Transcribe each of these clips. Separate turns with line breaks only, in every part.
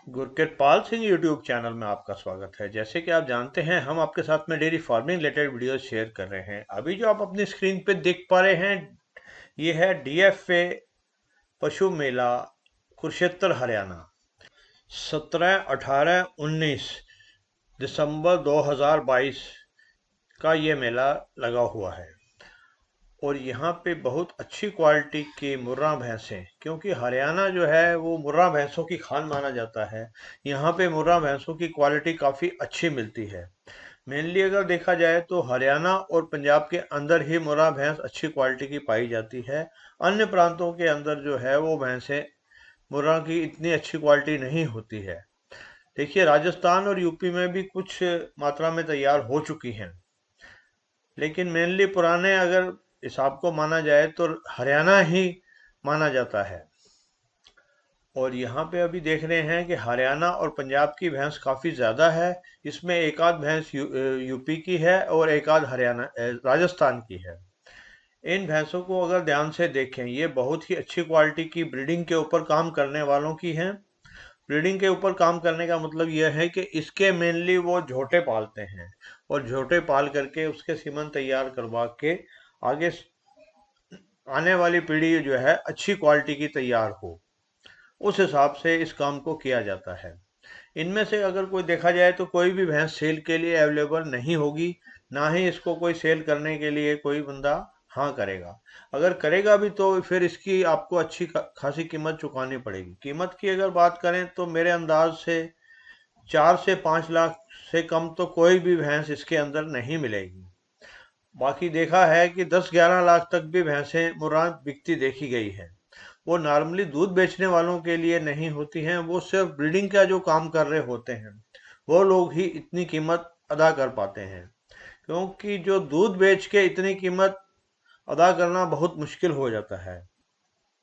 Gurkirat Pal Singh YouTube channel में आपका स्वागत है। जैसे कि आप जानते हैं, हम आपके साथ में dairy farming related videos share कर रहे हैं। अभी जो आप अपनी स्क्रीन पे देख पा रहे हैं, ये है डीएफए पशु मेला कुरुक्षेत्र हरियाणा। 17, 18, 19 दिसंबर 2022 का ये मेला लगा हुआ है। और यहाँ पे बहुत अच्छी क्वालिटी की मुर्रा भैंसें, क्योंकि हरियाणा जो है वो मुर्रा भैंसों की खान माना जाता है। यहाँ पे मुर्रा भैंसों की क्वालिटी काफ़ी अच्छी मिलती है। मेनली अगर देखा जाए तो हरियाणा और पंजाब के अंदर ही मुर्रा भैंस अच्छी क्वालिटी की पाई जाती है। अन्य प्रांतों के अंदर जो है वो भैंसें मुर्रा की इतनी अच्छी क्वालिटी नहीं होती है। देखिए, राजस्थान और यूपी में भी कुछ मात्रा में तैयार हो चुकी हैं, लेकिन मेनली पुराने अगर हिसाब को माना जाए तो हरियाणा ही माना जाता है। और यहाँ पे अभी देख रहे हैं कि हरियाणा और पंजाब की भैंस काफ़ी ज़्यादा है। इसमें एक आध भैंस यूपी की है और एक आध हरियाणा राजस्थान की है। इन भैंसों को अगर ध्यान से देखें, ये बहुत ही अच्छी क्वालिटी की ब्रीडिंग के ऊपर काम करने वालों की हैं। ब्रीडिंग के ऊपर काम करने का मतलब यह है कि इसके मेनली वो झोटे पालते हैं, और झोटे पाल करके उसके सीमन तैयार करवा के आगे आने वाली पीढ़ी जो है अच्छी क्वालिटी की तैयार हो, उस हिसाब से इस काम को किया जाता है। इनमें से अगर कोई देखा जाए तो कोई भी भैंस सेल के लिए अवेलेबल नहीं होगी, ना ही इसको कोई सेल करने के लिए कोई बंदा हाँ करेगा। अगर करेगा भी तो फिर इसकी आपको अच्छी खासी कीमत चुकानी पड़ेगी। कीमत की अगर बात करें तो मेरे अंदाज से 4 से 5 लाख से कम तो कोई भी भैंस इसके अंदर नहीं मिलेगी। बाकी देखा है कि 10-11 लाख तक भी भैंसें मुर्राह बिकती देखी गई है। वो नॉर्मली दूध बेचने वालों के लिए नहीं होती हैं, वो सिर्फ ब्रीडिंग का जो काम कर रहे होते हैं वो लोग ही इतनी कीमत अदा कर पाते हैं। क्योंकि जो दूध बेच के इतनी कीमत अदा करना बहुत मुश्किल हो जाता है।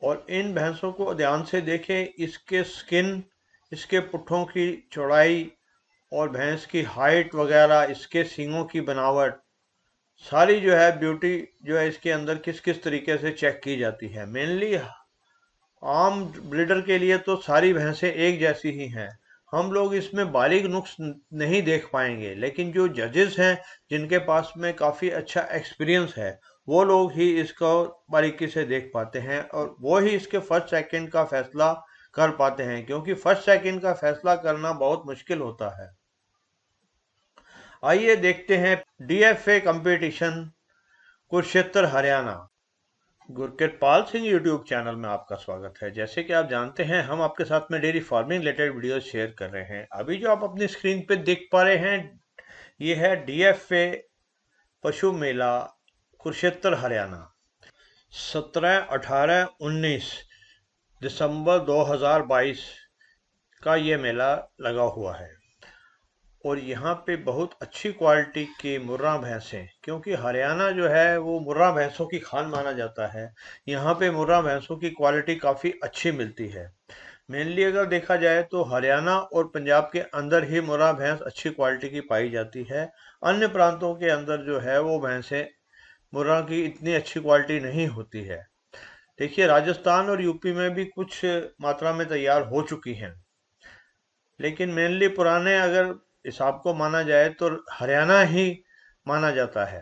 और इन भैंसों को ध्यान से देखें, इसके स्किन, इसके पुट्ठों की चौड़ाई और भैंस की हाइट वगैरह, इसके सींगों की बनावट, सारी जो है ब्यूटी जो है इसके अंदर किस किस तरीके से चेक की जाती है। मेनली आम ब्रीडर के लिए तो सारी भैंसें एक जैसी ही हैं। हम लोग इसमें बारीक नुक्स नहीं देख पाएंगे, लेकिन जो जजेस हैं, जिनके पास में काफ़ी अच्छा एक्सपीरियंस है, वो लोग ही इसको बारीकी से देख पाते हैं, और वो ही इसके फर्स्ट सेकंड का फैसला कर पाते हैं, क्योंकि फर्स्ट सेकंड का फैसला करना बहुत मुश्किल होता है। आइए देखते हैं DFA competition Kurukshetra Haryana. Gurkirat Pal Singh YouTube channel में आपका स्वागत है। जैसे कि आप जानते हैं, हम आपके साथ में dairy farming related videos share कर रहे हैं। अभी जो आप अपनी स्क्रीन पे देख पा रहे हैं, ये है डीएफए पशु मेला कुरुक्षेत्र हरियाणा। 17, 18, 19 दिसंबर 2022 का ये मेला लगा हुआ है। और यहाँ पे बहुत अच्छी क्वालिटी की मुर्रा भैंसें, क्योंकि हरियाणा जो है वो मुर्रा भैंसों की खान माना जाता है। यहाँ पे मुर्रा भैंसों की क्वालिटी काफ़ी अच्छी मिलती है। मेनली अगर देखा जाए तो हरियाणा और पंजाब के अंदर ही मुर्रा भैंस अच्छी क्वालिटी की पाई जाती है। अन्य प्रांतों के अंदर जो है वो भैंसें मुर्रा की इतनी अच्छी क्वालिटी नहीं होती है। देखिए, राजस्थान और यूपी में भी कुछ मात्रा में तैयार हो चुकी हैं, लेकिन मेनली पुराने अगर हिसाब को माना जाए तो हरियाणा ही माना जाता है।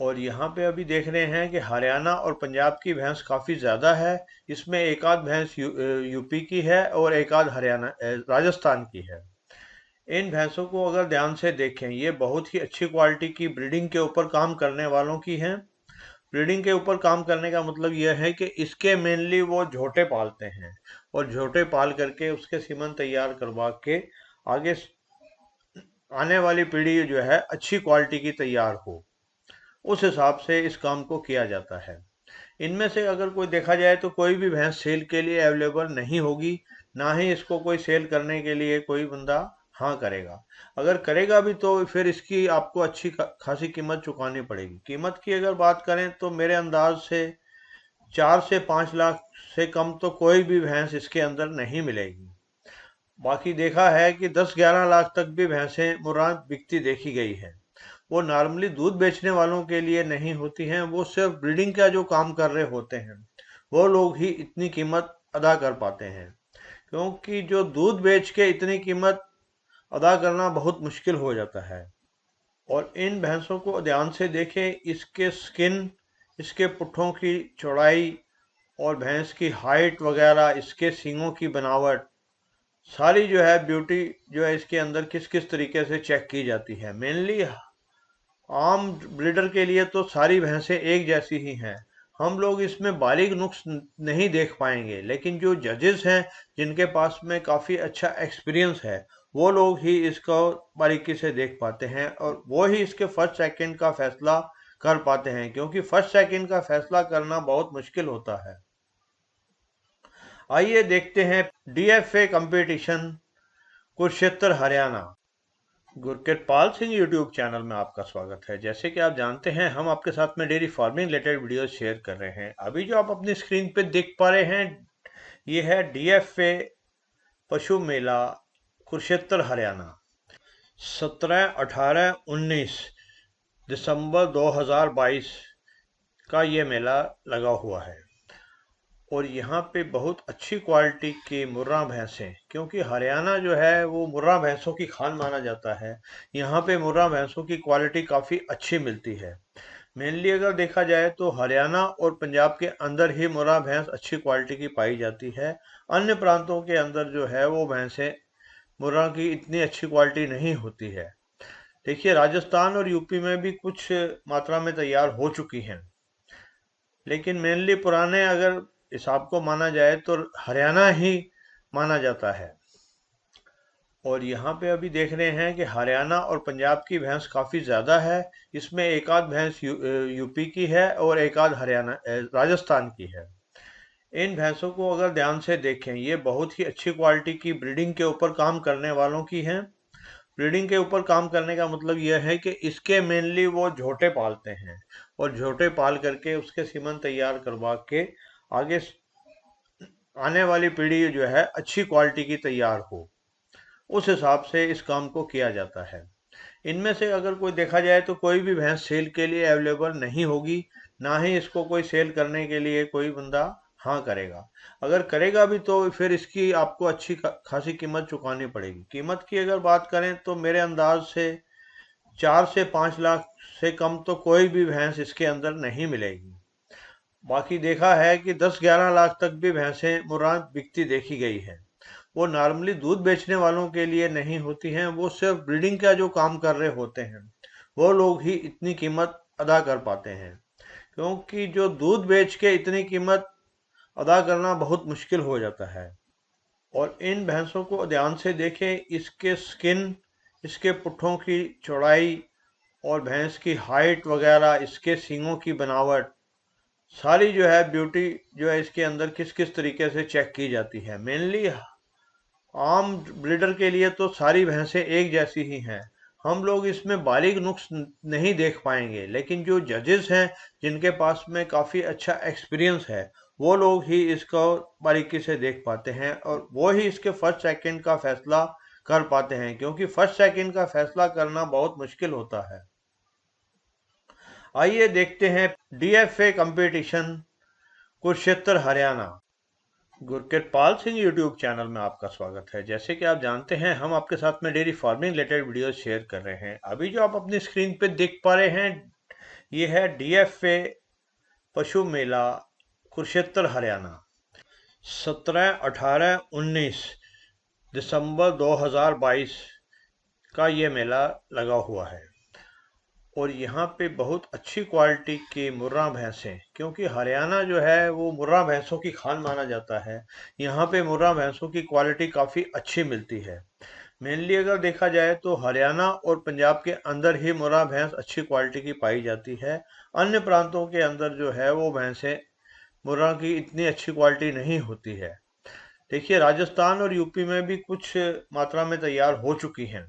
और यहाँ पे अभी देख रहे हैं कि हरियाणा और पंजाब की भैंस काफ़ी ज़्यादा है। इसमें एक आध भैंस यूपी की है और एक आध हरियाणा राजस्थान की है। इन भैंसों को अगर ध्यान से देखें, ये बहुत ही अच्छी क्वालिटी की ब्रीडिंग के ऊपर काम करने वालों की हैं। ब्रीडिंग के ऊपर काम करने का मतलब यह है कि इसके मेनली वो झोटे पालते हैं, और झोटे पाल करके उसके सीमन तैयार करवा के आगे आने वाली पीढ़ी जो है अच्छी क्वालिटी की तैयार हो, उस हिसाब से इस काम को किया जाता है। इनमें से अगर कोई देखा जाए तो कोई भी भैंस सेल के लिए अवेलेबल नहीं होगी, ना ही इसको कोई सेल करने के लिए कोई बंदा हाँ करेगा। अगर करेगा भी तो फिर इसकी आपको अच्छी खासी कीमत चुकानी पड़ेगी। कीमत की अगर बात करें तो मेरे अंदाज से 4 से 5 लाख से कम तो कोई भी भैंस इसके अंदर नहीं मिलेगी। बाकी देखा है कि 10-11 लाख तक भी भैंसें मुर्राह बिकती देखी गई है। वो नॉर्मली दूध बेचने वालों के लिए नहीं होती हैं, वो सिर्फ ब्रीडिंग का जो काम कर रहे होते हैं वो लोग ही इतनी कीमत अदा कर पाते हैं। क्योंकि जो दूध बेच के इतनी कीमत अदा करना बहुत मुश्किल हो जाता है। और इन भैंसों को ध्यान से देखें, इसके स्किन, इसके पुट्ठों की चौड़ाई और भैंस की हाइट वगैरह, इसके सींगों की बनावट, सारी जो है ब्यूटी जो है इसके अंदर किस किस तरीके से चेक की जाती है। मेनली आम ब्रीडर के लिए तो सारी भैंसें एक जैसी ही हैं। हम लोग इसमें बारीक नुक्स नहीं देख पाएंगे, लेकिन जो जजेस हैं जिनके पास में काफ़ी अच्छा एक्सपीरियंस है, वो लोग ही इसको बारीकी से देख पाते हैं और वो ही इसके फर्स्ट सेकंड का फैसला कर पाते हैं, क्योंकि फर्स्ट सेकंड का फैसला करना बहुत मुश्किल होता है। आइए देखते हैं DFA competition Kurukshetra Haryana. Gurkirpal Singh YouTube channel में आपका स्वागत है। जैसे कि आप जानते हैं, हम आपके साथ में dairy farming related video share कर रहे हैं। अभी जो आप अपनी स्क्रीन पे देख पा रहे हैं, ये है डीएफए पशु मेला कुरुक्षेत्र हरियाणा। 17, 18, 19 दिसंबर 2022 का ये मेला लगा हुआ है। और यहाँ पे बहुत अच्छी क्वालिटी की मुर्रा भैंसें, क्योंकि हरियाणा जो है वो मुर्रा भैंसों की खान माना जाता है। यहाँ पे मुर्रा भैंसों की क्वालिटी काफ़ी अच्छी मिलती है। मेनली अगर देखा जाए तो हरियाणा और पंजाब के अंदर ही मुर्रा भैंस अच्छी क्वालिटी की पाई जाती है। अन्य प्रांतों के अंदर जो है वो भैंसें मुर्रा की इतनी अच्छी क्वालिटी नहीं होती है। देखिए, राजस्थान और यूपी में भी कुछ मात्रा में तैयार हो चुकी हैं, लेकिन मेनली पुराने अगर हिसाब को माना जाए तो हरियाणा ही माना जाता है। और यहाँ पे अभी देख रहे हैं कि हरियाणा और पंजाब की भैंस काफ़ी ज़्यादा है। इसमें एक आध भैंस यूपी की है और एक आध हरियाणा राजस्थान की है। इन भैंसों को अगर ध्यान से देखें, ये बहुत ही अच्छी क्वालिटी की ब्रीडिंग के ऊपर काम करने वालों की हैं। ब्रीडिंग के ऊपर काम करने का मतलब यह है कि इसके मेनली वो झोटे पालते हैं और झोटे पाल करके उसके सीमन तैयार करवा के आगे आने वाली पीढ़ी जो है अच्छी क्वालिटी की तैयार हो, उस हिसाब से इस काम को किया जाता है। इनमें से अगर कोई देखा जाए तो कोई भी भैंस सेल के लिए अवेलेबल नहीं होगी, ना ही इसको कोई सेल करने के लिए कोई बंदा हाँ करेगा। अगर करेगा भी तो फिर इसकी आपको अच्छी खासी कीमत चुकानी पड़ेगी। कीमत की अगर बात करें तो मेरे अंदाज से 4 से 5 लाख से कम तो कोई भी भैंस इसके अंदर नहीं मिलेगी। बाकी देखा है कि 10-11 लाख तक भी भैंसें मुर्रा बिकती देखी गई है। वो नॉर्मली दूध बेचने वालों के लिए नहीं होती हैं, वो सिर्फ ब्रीडिंग का जो काम कर रहे होते हैं वो लोग ही इतनी कीमत अदा कर पाते हैं, क्योंकि जो दूध बेच के इतनी कीमत अदा करना बहुत मुश्किल हो जाता है। और इन भैंसों को ध्यान से देखें, इसके स्किन, इसके पुट्ठों की चौड़ाई और भैंस की हाइट वगैरह, इसके सींगों की बनावट, सारी जो है ब्यूटी जो है इसके अंदर किस किस तरीके से चेक की जाती है। मेनली आम ब्रीडर के लिए तो सारी भैंसें एक जैसी ही हैं। हम लोग इसमें बारीक नुक्स नहीं देख पाएंगे, लेकिन जो जजेस हैं जिनके पास में काफ़ी अच्छा एक्सपीरियंस है, वो लोग ही इसको बारीकी से देख पाते हैं और वो ही इसके फर्स्ट सेकंड का फैसला कर पाते हैं, क्योंकि फर्स्ट सेकंड का फैसला करना बहुत मुश्किल होता है। आइए देखते हैं DFA competition Kurukshetra Haryana. Gurkirpal Singh YouTube channel में आपका स्वागत है। जैसे कि आप जानते हैं, हम आपके साथ में dairy farming related video share कर रहे हैं। अभी जो आप अपनी स्क्रीन पे देख पा रहे हैं, ये है डीएफए पशु मेला कुरुक्षेत्र हरियाणा। 17, 18, 19 दिसंबर 2022 का ये मेला लगा हुआ है। और यहाँ पे बहुत अच्छी क्वालिटी की मुर्रा भैंसें, क्योंकि हरियाणा जो है वो मुर्रा भैंसों की खान माना जाता है। यहाँ पे मुर्रा भैंसों की क्वालिटी काफ़ी अच्छी मिलती है। मेनली अगर देखा जाए तो हरियाणा और पंजाब के अंदर ही मुर्रा भैंस अच्छी क्वालिटी की पाई जाती है। अन्य प्रांतों के अंदर जो है वो भैंसें मुर्रा की इतनी अच्छी क्वालिटी नहीं होती है। देखिए, राजस्थान और यूपी में भी कुछ मात्रा में तैयार हो चुकी हैं,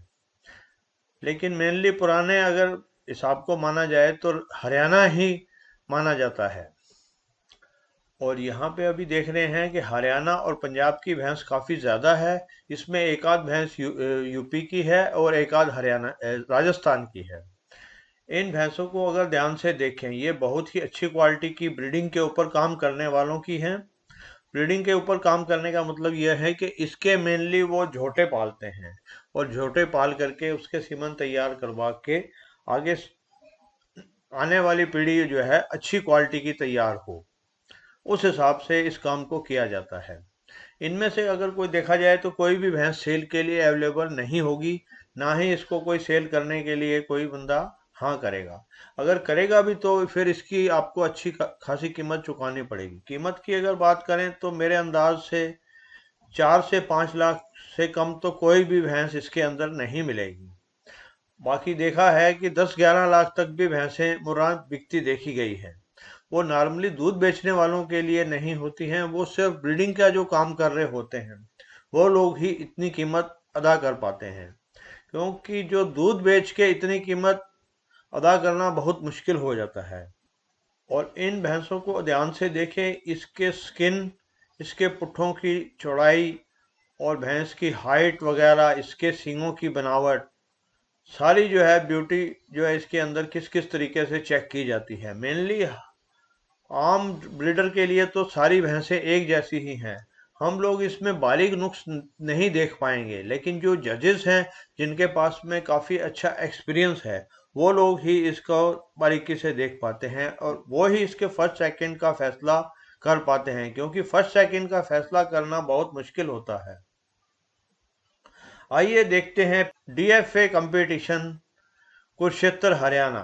लेकिन मेनली पुराने अगर हिसाब को माना जाए तो हरियाणा ही माना जाता है। और यहाँ पे अभी देख रहे हैं कि हरियाणा और पंजाब की भैंस काफ़ी ज़्यादा है। इसमें एक आध भैंस यूपी की है और एक आध हरियाणा राजस्थान की है। इन भैंसों को अगर ध्यान से देखें, ये बहुत ही अच्छी क्वालिटी की ब्रीडिंग के ऊपर काम करने वालों की हैं। ब्रीडिंग के ऊपर काम करने का मतलब यह है कि इसके मेनली वो झोटे पालते हैं, और झोटे पाल करके उसके सीमन तैयार करवा के आगे आने वाली पीढ़ी जो है अच्छी क्वालिटी की तैयार हो, उस हिसाब से इस काम को किया जाता है। इनमें से अगर कोई देखा जाए तो कोई भी भैंस सेल के लिए अवेलेबल नहीं होगी, ना ही इसको कोई सेल करने के लिए कोई बंदा हाँ करेगा। अगर करेगा भी तो फिर इसकी आपको अच्छी खासी कीमत चुकानी पड़ेगी। कीमत की अगर बात करें तो मेरे अंदाज से 4 से 5 लाख से कम तो कोई भी भैंस इसके अंदर नहीं मिलेगी। बाकी देखा है कि 10-11 लाख तक भी भैंसें मुर्राह बिकती देखी गई है। वो नॉर्मली दूध बेचने वालों के लिए नहीं होती हैं, वो सिर्फ ब्रीडिंग का जो काम कर रहे होते हैं वो लोग ही इतनी कीमत अदा कर पाते हैं, क्योंकि जो दूध बेच के इतनी कीमत अदा करना बहुत मुश्किल हो जाता है। और इन भैंसों को ध्यान से देखें, इसके स्किन, इसके पुट्ठों की चौड़ाई और भैंस की हाइट वगैरह, इसके सींगों की बनावट, सारी जो है ब्यूटी जो है इसके अंदर किस किस तरीके से चेक की जाती है। मेनली आम ब्रीडर के लिए तो सारी भैंसें एक जैसी ही हैं, हम लोग इसमें बारीक नुक्स नहीं देख पाएंगे, लेकिन जो जजेस हैं जिनके पास में काफ़ी अच्छा एक्सपीरियंस है वो लोग ही इसको बारीकी से देख पाते हैं, और वो ही इसके फर्स्ट सेकंड का फैसला कर पाते हैं, क्योंकि फर्स्ट सेकंड का फैसला करना बहुत मुश्किल होता है। आइए देखते हैं डीएफए कंपटीशन कुरुक्षेत्र हरियाणा।